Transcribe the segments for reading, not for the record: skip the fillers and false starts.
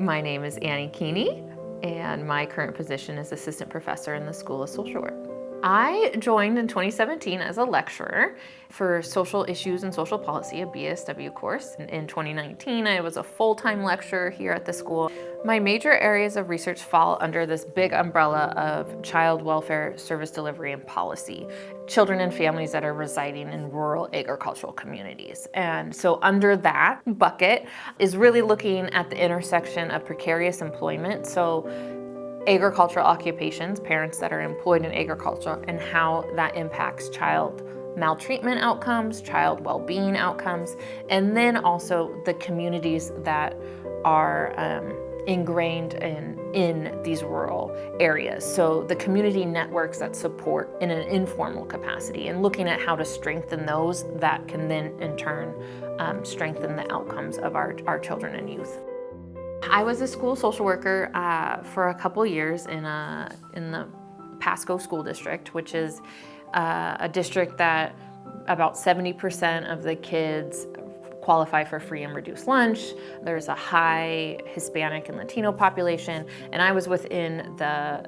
My name is Keeney, and my current position is assistant professor in the School of Social Work. I joined in 2017 as a lecturer for social issues and social policy, a BSW course. In 2019, I was a full-time lecturer here at the school. My major areas of research fall under this big umbrella of child welfare, service delivery, and policy. Children and families that are residing in rural agricultural communities. And so under that bucket is really looking at the intersection of precarious employment. So agricultural occupations, parents that are employed in agriculture, and how that impacts child maltreatment outcomes, child well-being outcomes, and then also the communities that are ingrained in these rural areas. So the community networks that support in an informal capacity, and looking at how to strengthen those that can then in turn strengthen the outcomes of our children and youth. I was a school social worker for a couple years in the Pasco School District, which is a district that about 70% of the kids qualify for free and reduced lunch. There's a high Hispanic and Latino population, and I was within the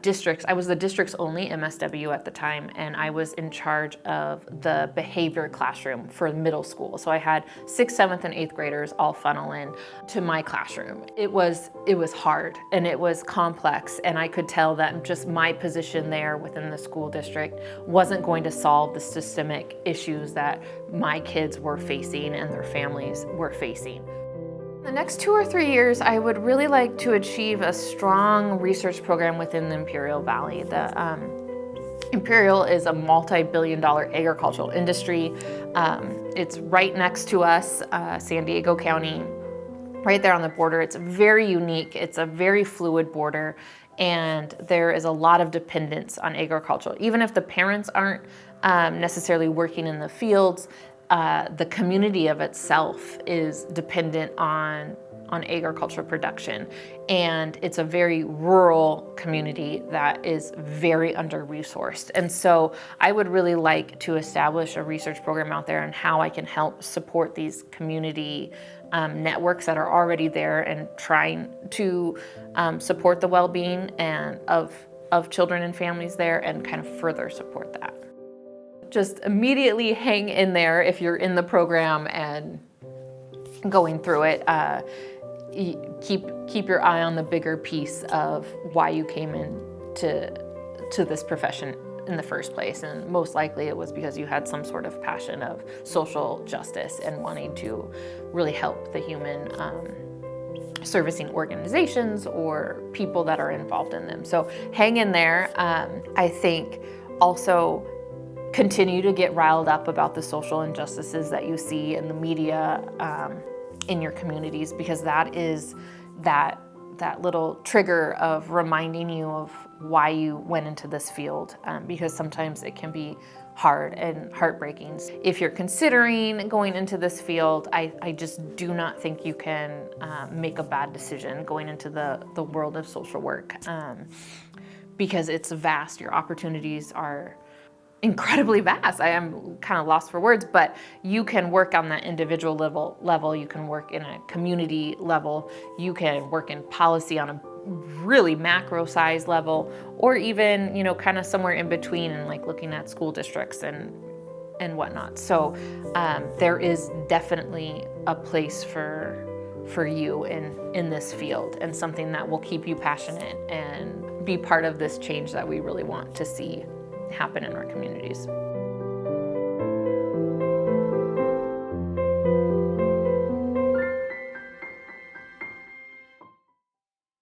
districts. I was the district's only MSW at the time, and I was in charge of the behavior classroom for middle school. So I had 6th, 7th, and 8th graders all funnel in to my classroom. It was hard and it was complex, and I could tell that just my position there within the school district wasn't going to solve the systemic issues that my kids were facing and their families were facing. The next 2 or 3 years, I would really like to achieve a strong research program within the Imperial Valley. The Imperial is a multi-billion-dollar agricultural industry. It's right next to us, San Diego County, right there on the border. It's very unique. It's a very fluid border, and there is a lot of dependence on agriculture. Even if the parents aren't necessarily working in the fields, the community of itself is dependent on agriculture production. And it's a very rural community that is very under-resourced. And so I would really like to establish a research program out there on how I can help support these community networks that are already there, and trying to support the well-being of children and families there, and kind of further support that. Just immediately hang in there if you're in the program and going through it. Keep your eye on the bigger piece of why you came into this profession in the first place, and most likely it was because you had some sort of passion of social justice and wanting to really help the human servicing organizations or people that are involved in them. So hang in there. I think also continue to get riled up about the social injustices that you see in the media in your communities, because that is that little trigger of reminding you of why you went into this field, because sometimes it can be hard and heartbreaking. If you're considering going into this field, I just do not think you can make a bad decision going into the world of social work, because it's vast. Your opportunities are incredibly vast. I am kind of lost for words, but you can work on that individual level, you can work in a community level, you can work in policy on a really macro size level, or even, kind of somewhere in between, and like looking at school districts and whatnot. So there is definitely a place for you in this field, and something that will keep you passionate and be part of this change that we really want to see happen in our communities.